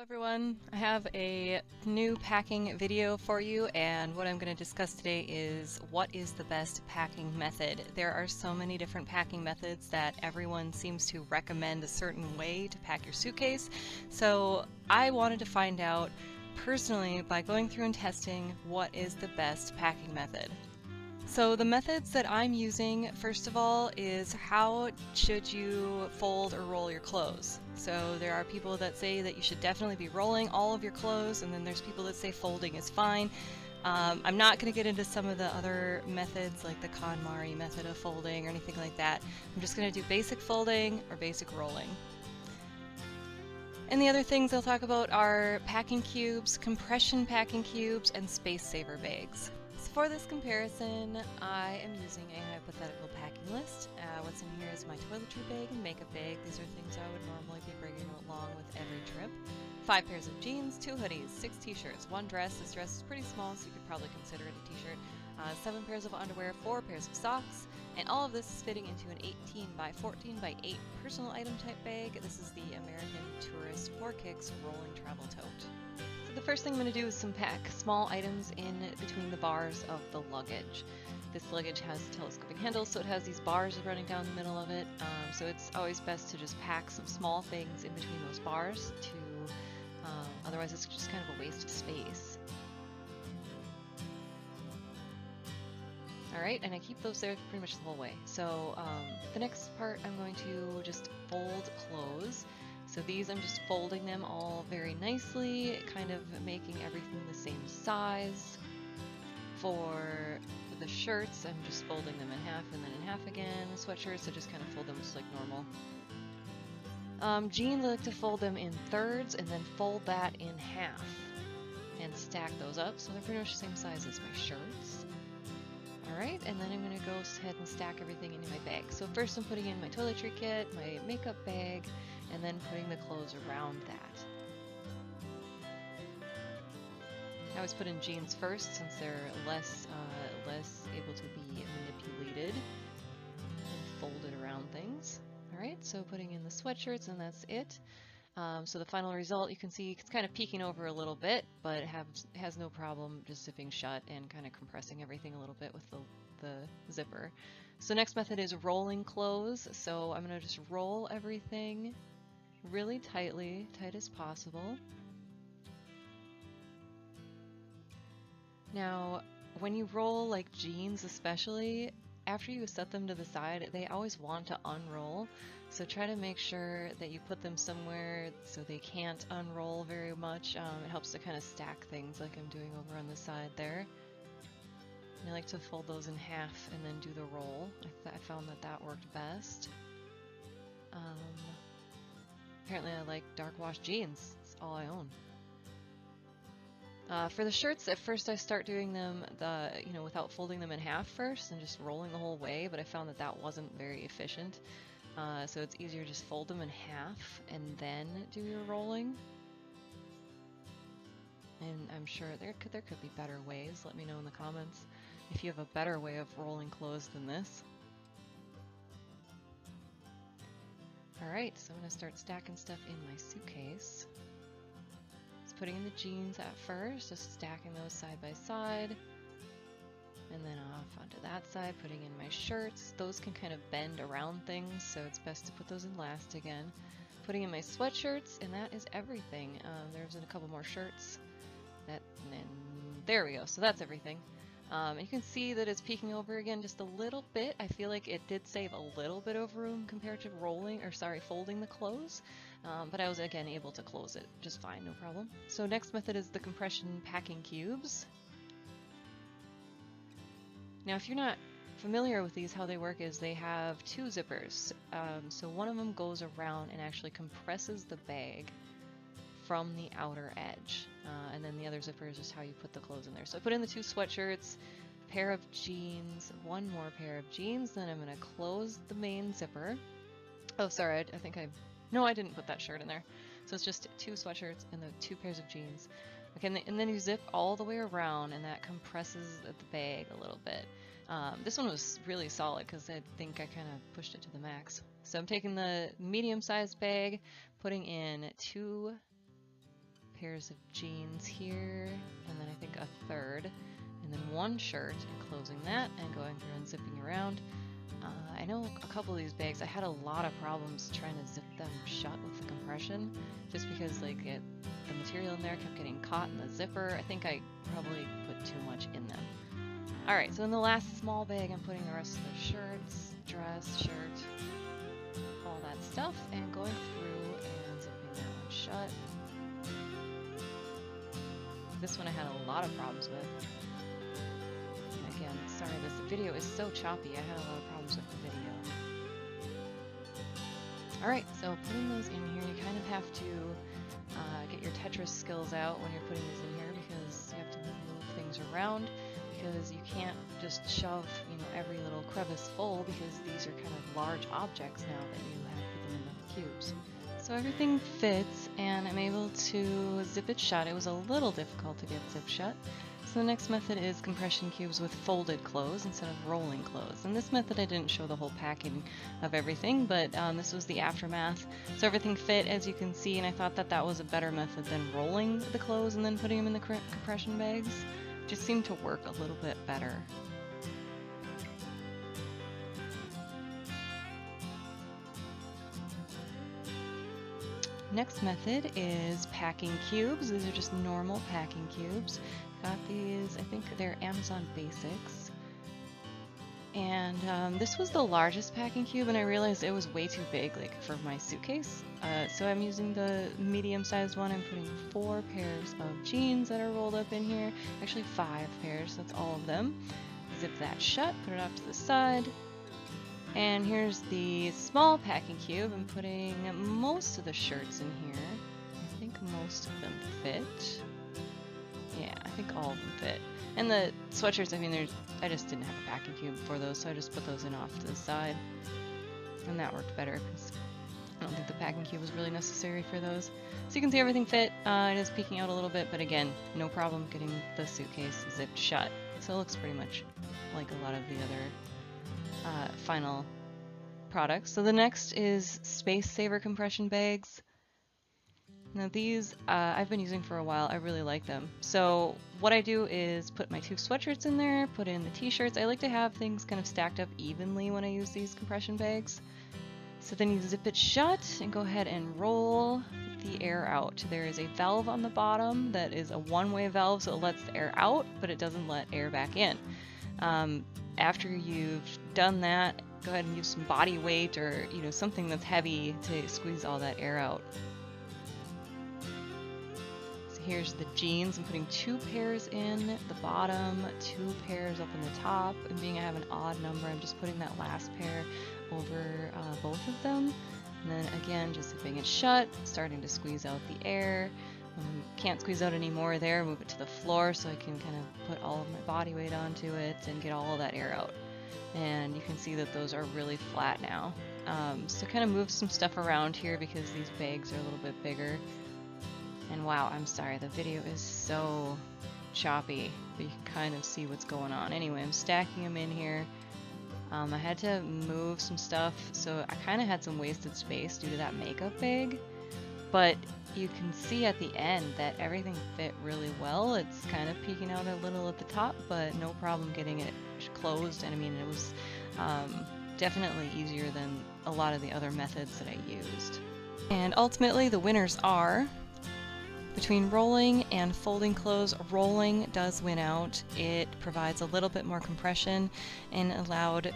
Everyone, I have a new packing video for you, and what I'm going to discuss today is what is the best packing method. There are so many different packing methods that everyone seems to recommend a certain way to pack your suitcase, so I wanted to find out personally by going through and testing what is the best packing method. So the methods that I'm using, first of all, is how should you fold or roll your clothes. So there are people that say that you should definitely be rolling all of your clothes, and then there's people that say folding is fine. I'm not going to get into some of the other methods like the KonMari method of folding or anything like that. I'm just going to do basic folding or basic rolling. And the other things I'll talk about are packing cubes, compression packing cubes, and space saver bags. For this comparison, I am using a hypothetical packing list. What's in here is my toiletry bag and makeup bag. These are things I would normally be bringing along with every trip. 5 pairs of jeans, 2 hoodies, 6 t-shirts, 1 dress. This dress is pretty small, so you could probably consider it a t-shirt. 7 pairs of underwear, 4 pairs of socks, and all of this is fitting into an 18 by 14 by 8 personal item type bag. This is the American Tourist 4Kicks Rolling Travel Tote. So the first thing I'm going to do is some pack small items in between the bars of the luggage. This luggage has telescoping handles, so it has these bars running down the middle of it. So it's always best to just pack some small things in between those bars otherwise it's just kind of a waste of space. Alright, and I keep those there pretty much the whole way. So the next part I'm going to just fold clothes. So these I'm just folding them all very nicely, kind of making everything the same size. For the shirts, I'm just folding them in half and then in half again. Sweatshirts, I just kind of fold them just like normal. Jeans, I like to fold them in thirds and then fold that in half and stack those up so they're pretty much the same size as my shirts. Alright, and then I'm going to go ahead and stack everything into my bag. So first I'm putting in my toiletry kit, my makeup bag, and then putting the clothes around that. I always put in jeans first since they're less able to be manipulated and folded around things. Alright, so putting in the sweatshirts, and that's it. So the final result, you can see it's kind of peeking over a little bit, but it has no problem just zipping shut and kind of compressing everything a little bit with the zipper. So next method is rolling clothes. So I'm going to just roll everything really tightly, tight as possible. Now, when you roll like jeans especially, after you set them to the side, they always want to unroll, so try to make sure that you put them somewhere so they can't unroll very much. It helps to kind of stack things like I'm doing over on the side there. And I like to fold those in half and then do the roll. I found that worked best. Apparently I like dark wash jeans, it's all I own. For the shirts, at first I start doing them without folding them in half first and just rolling the whole way, but I found that wasn't very efficient. So it's easier to just fold them in half and then do your rolling. And I'm sure there could be better ways. Let me know in the comments if you have a better way of rolling clothes than this. Alright, so I'm going to start stacking stuff in my suitcase. Putting in the jeans at first, just stacking those side by side, and then off onto that side, putting in my shirts. Those can kind of bend around things, so it's best to put those in last again. Putting in my sweatshirts, and that is everything. There's a couple more shirts. And there we go, so that's everything. You can see that it's peeking over again just a little bit. I feel like it did save a little bit of room compared to folding the clothes, but I was again able to close it just fine, no problem. So next method is the compression packing cubes. Now if you're not familiar with these, how they work is they have 2 zippers. So one of them goes around and actually compresses the bag from the outer edge, and then the other zipper is just how you put the clothes in there. So I put in the 2 sweatshirts, pair of jeans, 1 more pair of jeans, then I'm going to close the main zipper. Oh sorry, I didn't put that shirt in there. So it's just 2 sweatshirts and the 2 pairs of jeans. Okay, and then you zip all the way around, and that compresses the bag a little bit. This one was really solid because I think I kind of pushed it to the max. So I'm taking the medium-sized bag, putting in 2 pairs of jeans here, and then I think a third, and then one shirt, and closing that, and going through and zipping around. I know a couple of these bags, I had a lot of problems trying to zip them shut with the compression, just because like the material in there kept getting caught in the zipper. I think I probably put too much in them. Alright, so in the last small bag, I'm putting the rest of the shirts, dress, shirt, all that stuff, and going through and zipping that one shut. This one I had a lot of problems with. Again, sorry, this video is so choppy. I had a lot of problems with the video. Alright, so putting those in here, you kind of have to get your Tetris skills out when you're putting these in here, because you have to move things around, because you can't just shove, you know, every little crevice full, because these are kind of large objects now that you have put them into the cubes. So everything fits, and I'm able to zip it shut. It was a little difficult to get zip shut. So the next method is compression cubes with folded clothes instead of rolling clothes. And this method I didn't show the whole packing of everything, but this was the aftermath. So everything fit, as you can see, and I thought that that was a better method than rolling the clothes and then putting them in the compression bags. Just seemed to work a little bit better. Next method is packing cubes. These are just normal packing cubes. Got these, I think they're Amazon Basics. And this was the largest packing cube, and I realized it was way too big, like, for my suitcase. So I'm using the medium-sized one. I'm putting 4 pairs of jeans that are rolled up in here. Actually 5 pairs, that's all of them. Zip that shut, put it off to the side. And here's the small packing cube. I'm putting most of the shirts in here. I think most of them fit. Yeah, I think all of them fit. And the sweatshirts, I mean, I just didn't have a packing cube for those, so I just put those in off to the side. And that worked better, because I don't think the packing cube was really necessary for those. So you can see everything fit. It is peeking out a little bit, but again, no problem getting the suitcase zipped shut. So it looks pretty much like a lot of the other final products. So the next is Space Saver compression bags. Now these I've been using for a while. I really like them. So what I do is put my 2 sweatshirts in there, put in the t-shirts. I like to have things kind of stacked up evenly when I use these compression bags. So then you zip it shut and go ahead and roll the air out. There is a valve on the bottom that is a one-way valve, so it lets the air out, but it doesn't let air back in. After you've done that, go ahead and use some body weight or, you know, something that's heavy to squeeze all that air out. So here's the jeans. I'm putting 2 pairs in the bottom, 2 pairs up in the top, and being I have an odd number, I'm just putting that last pair over both of them. And then again, just zipping it shut, starting to squeeze out the air. Can't squeeze out any more there, move it to the floor so I can kind of put all of my body weight onto it and get all of that air out. And you can see that those are really flat now. So kind of move some stuff around here because these bags are a little bit bigger. And wow, I'm sorry, the video is so choppy, but you can kind of see what's going on. Anyway, I'm stacking them in here. I had to move some stuff, so I kind of had some wasted space due to that makeup bag. But you can see at the end that everything fit really well. It's kind of peeking out a little at the top, but no problem getting it closed. And I mean, it was definitely easier than a lot of the other methods that I used. And ultimately, the winners are, between rolling and folding clothes, rolling does win out. It provides a little bit more compression and allowed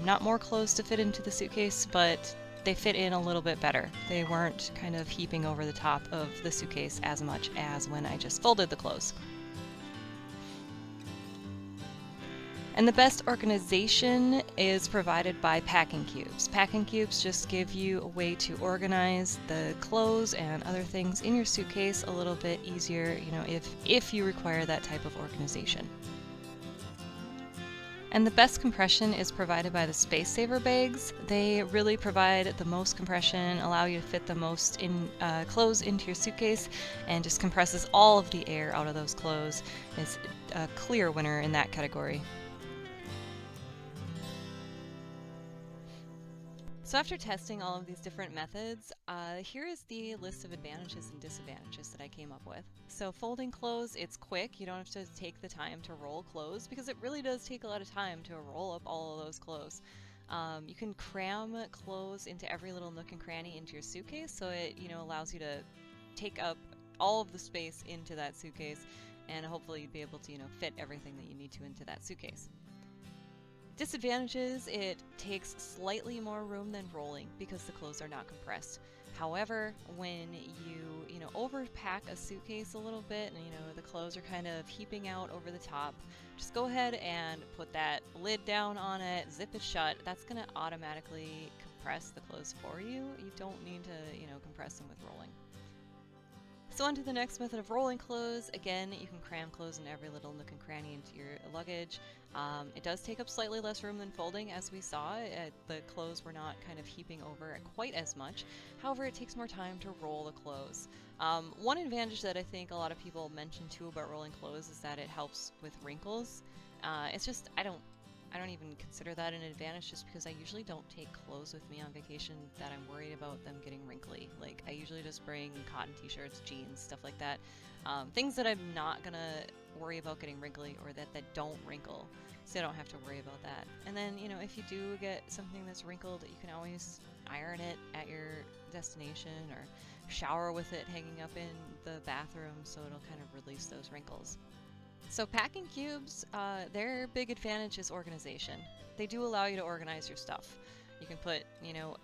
not more clothes to fit into the suitcase, but they fit in a little bit better. They weren't kind of heaping over the top of the suitcase as much as when I just folded the clothes. And the best organization is provided by packing cubes. Packing cubes just give you a way to organize the clothes and other things in your suitcase a little bit easier, you know, if you require that type of organization. And the best compression is provided by the Space Saver bags. They really provide the most compression, allow you to fit the most clothes into your suitcase, and just compresses all of the air out of those clothes. It's a clear winner in that category. So after testing all of these different methods, here is the list of advantages and disadvantages that I came up with. So folding clothes, it's quick. You don't have to take the time to roll clothes because it really does take a lot of time to roll up all of those clothes. You can cram clothes into every little nook and cranny into your suitcase, so it allows you to take up all of the space into that suitcase, and hopefully you'd be able to fit everything that you need to into that suitcase. Disadvantages, it takes slightly more room than rolling because the clothes are not compressed. However, when you overpack a suitcase a little bit and the clothes are kind of heaping out over the top, just go ahead and put that lid down on it, zip it shut. That's going to automatically compress the clothes for you. You don't need to compress them with rolling. So on to the next method of rolling clothes. Again, you can cram clothes in every little nook and cranny into your luggage. It does take up slightly less room than folding, as we saw. The clothes were not kind of heaping over quite as much. However, it takes more time to roll the clothes. One advantage that I think a lot of people mention too about rolling clothes is that it helps with wrinkles. It's just, I don't even consider that an advantage just because I usually don't take clothes with me on vacation that I'm worried about them getting wrinkly. Like, I usually just bring cotton t-shirts, jeans, stuff like that. Things that I'm not gonna worry about getting wrinkly or that don't wrinkle, so I don't have to worry about that. And then, if you do get something that's wrinkled, you can always iron it at your destination or shower with it hanging up in the bathroom so it'll kind of release those wrinkles. So packing cubes, their big advantage is organization. They do allow you to organize your stuff. You can put,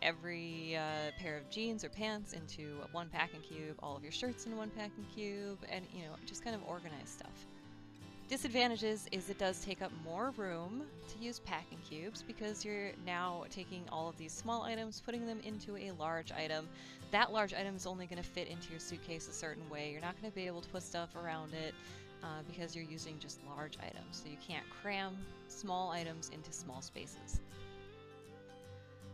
every pair of jeans or pants into one packing cube, all of your shirts into one packing cube, and, just kind of organize stuff. Disadvantages is it does take up more room to use packing cubes because you're now taking all of these small items, putting them into a large item. That large item is only going to fit into your suitcase a certain way. You're not going to be able to put stuff around it because you're using just large items. So you can't cram small items into small spaces.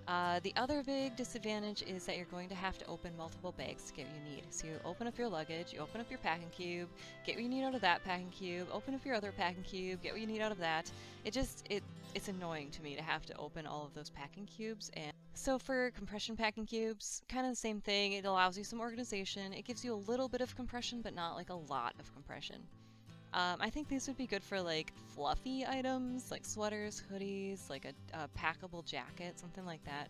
The other big disadvantage is that you're going to have to open multiple bags to get what you need. So you open up your luggage, you open up your packing cube, get what you need out of that packing cube, open up your other packing cube, get what you need out of that. It's annoying to me to have to open all of those packing cubes. And so for compression packing cubes, kind of the same thing. It allows you some organization. It gives you a little bit of compression, but not like a lot of compression. I think these would be good for like fluffy items like sweaters, hoodies, like a packable jacket, something like that.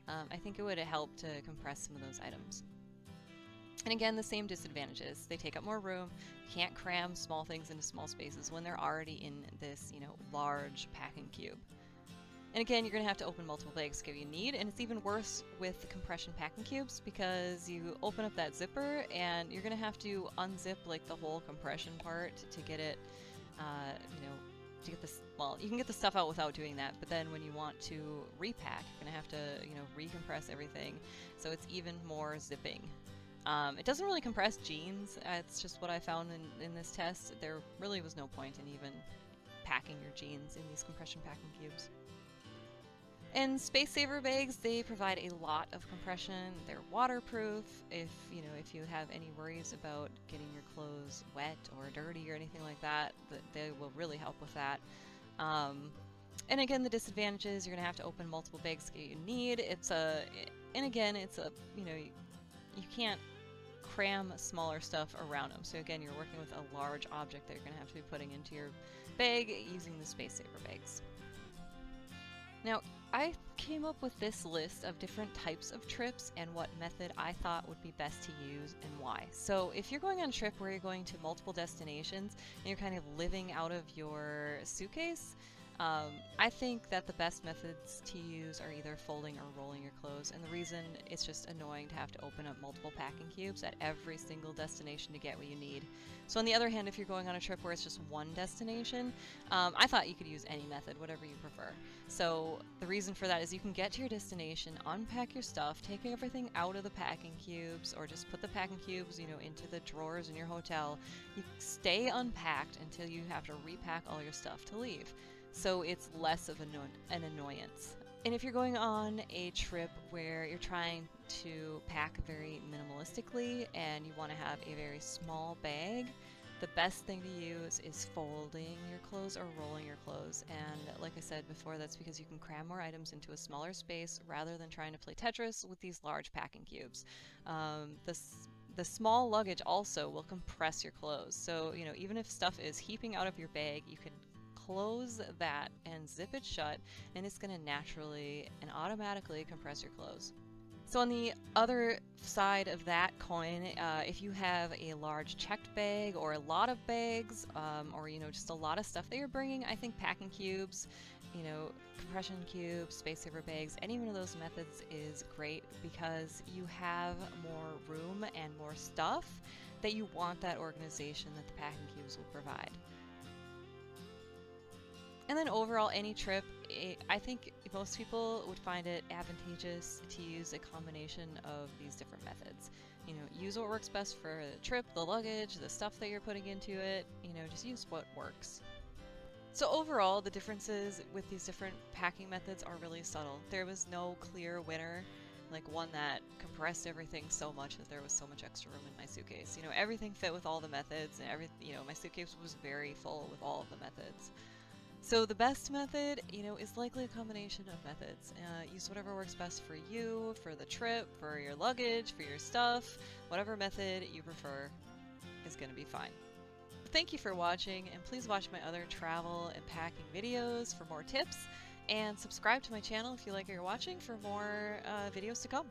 I think it would help to compress some of those items. And again, the same disadvantages. They take up more room. You can't cram small things into small spaces when they're already in this, large packing cube. And again, you're going to have to open multiple bags to get what you need, and it's even worse with the compression packing cubes because you open up that zipper and you're going to have to unzip like the whole compression part to get it, to get this. Well, you can get the stuff out without doing that, but then when you want to repack, you're going to have to, recompress everything, so it's even more zipping. It doesn't really compress jeans. It's just what I found in this test. There really was no point in even packing your jeans in these compression packing cubes. And Space Saver bags, they provide a lot of compression. They're waterproof. If you have any worries about getting your clothes wet or dirty or anything like that, they will really help with that. And again, the disadvantages, you're gonna have to open multiple bags to get what you need. You can't cram smaller stuff around them. So again, you're working with a large object that you're gonna have to be putting into your bag using the Space Saver bags. Now, I came up with this list of different types of trips and what method I thought would be best to use and why. So if you're going on a trip where you're going to multiple destinations and you're kind of living out of your suitcase, I think that the best methods to use are either folding or rolling your clothes, and the reason it's just annoying to have to open up multiple packing cubes at every single destination to get what you need. So on the other hand, if you're going on a trip where it's just one destination, I thought you could use any method, whatever you prefer. So the reason for that is you can get to your destination, unpack your stuff, take everything out of the packing cubes, or just put the packing cubes, into the drawers in your hotel. You stay unpacked until you have to repack all your stuff to leave. So it's less of an annoyance. And if you're going on a trip where you're trying to pack very minimalistically and you want to have a very small bag, the best thing to use is folding your clothes or rolling your clothes. And like I said before, that's because you can cram more items into a smaller space rather than trying to play Tetris with these large packing cubes. the small luggage also will compress your clothes. So, you know, even if stuff is heaping out of your bag, you can close that and zip it shut, and it's going to naturally and automatically compress your clothes. So on the other side of that coin, if you have a large checked bag or a lot of bags, or you know, just a lot of stuff that you're bringing, I think packing cubes, you know, compression cubes, space saver bags, any one of those methods is great because you have more room and more stuff that you want that organization that the packing cubes will provide. And then overall, any trip, I think most people would find it advantageous to use a combination of these different methods. You know, use what works best for the trip, the luggage, the stuff that you're putting into it, you know, just use what works. So overall, the differences with these different packing methods are really subtle. There was no clear winner, like one that compressed everything so much that there was so much extra room in my suitcase. You know, everything fit with all the methods, and you know, my suitcase was very full with all of the methods. So the best method, you know, is likely a combination of methods. Use whatever works best for you, for the trip, for your luggage, for your stuff. Whatever method you prefer is going to be fine. Thank you for watching, and please watch my other travel and packing videos for more tips, and subscribe to my channel if you like what you're watching for more videos to come.